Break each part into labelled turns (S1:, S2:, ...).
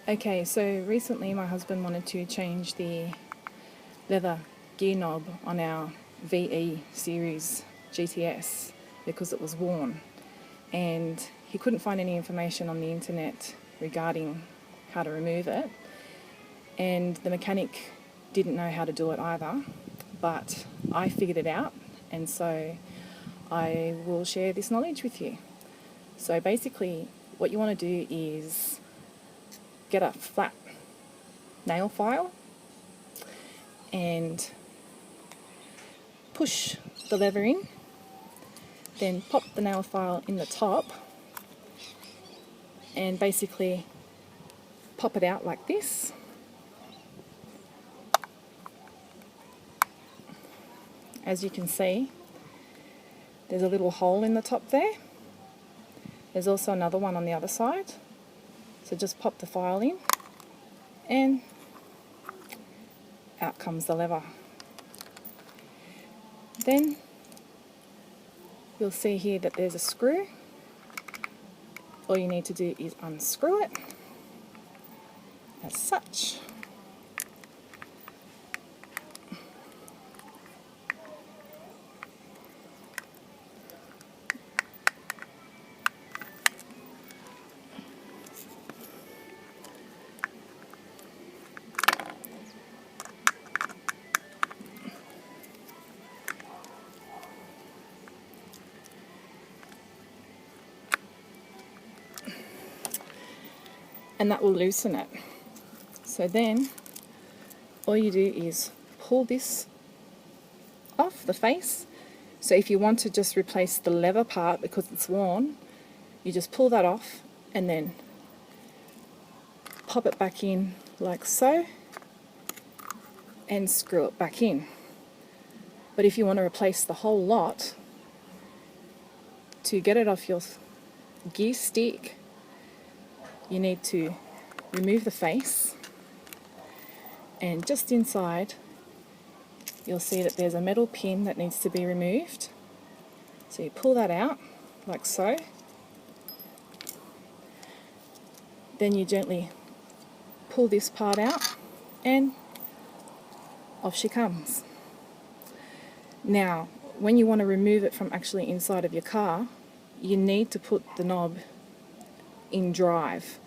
S1: Okay, so recently my husband wanted to change the leather gear knob on our VE series GTS because it was worn, and he couldn't find any information on the internet regarding how to remove it, and the mechanic didn't know how to do it either, but I figured it out, and so I will share this knowledge with you. So basically what you want to do is get a flat nail file and push the lever in, then pop the nail file in the top and basically pop it out like this. As you can see, there's a little hole in the top there. There's also another one on the other side. So just pop the file in and out comes the lever. Then you'll see here that there's a screw. All you need to do is unscrew it as such. And that will loosen it. So then all you do is pull this off the face. So if you want to just replace the leather part because it's worn, you just pull that off and then pop it back in like so and screw it back in. But if you want to replace the whole lot, to get it off your gear stick, you need to remove the face, and just inside you'll see that there's a metal pin that needs to be removed. So you pull that out like so, then you gently pull this part out and off she comes. Now when you want to remove it from actually inside of your car, you need to put the knob in drive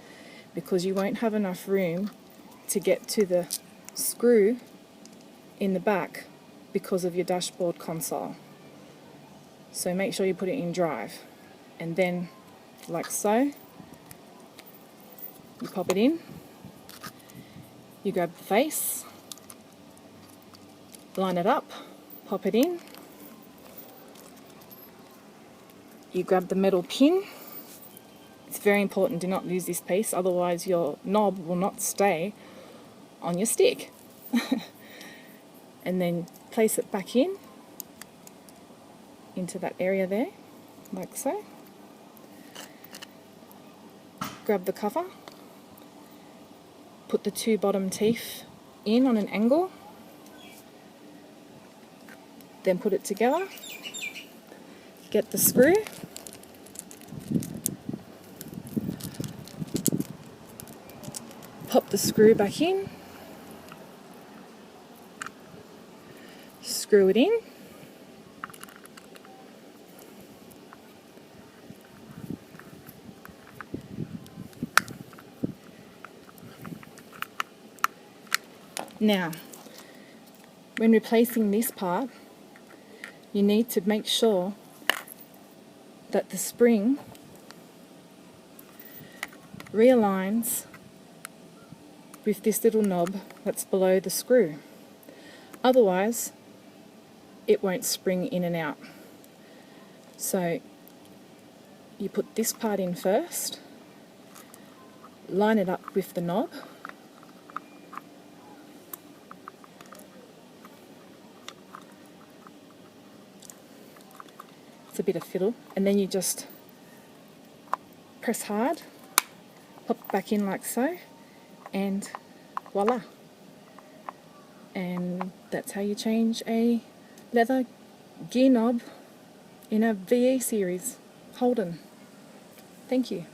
S1: because you won't have enough room to get to the screw in the back because of your dashboard console. So make sure you put it in drive, and then like so you pop it in, you grab the face, line it up, pop it in, you grab the metal pin. It's very important, do not lose this piece, otherwise your knob will not stay on your stick. And then place it back in into that area there, like so. Grab the cover, put the two bottom teeth in on an angle, then put it together, get the screw, pop the screw back in, screw it in, now when replacing this part you need to make sure that the spring realigns with this little knob that's below the screw. Otherwise it won't spring in and out. So you put this part in first, line it up with the knob, it's a bit of fiddle, and then you just press hard, pop it back in like so, and voila. And that's how you change a leather gear knob in a VE series Holden. Thank you.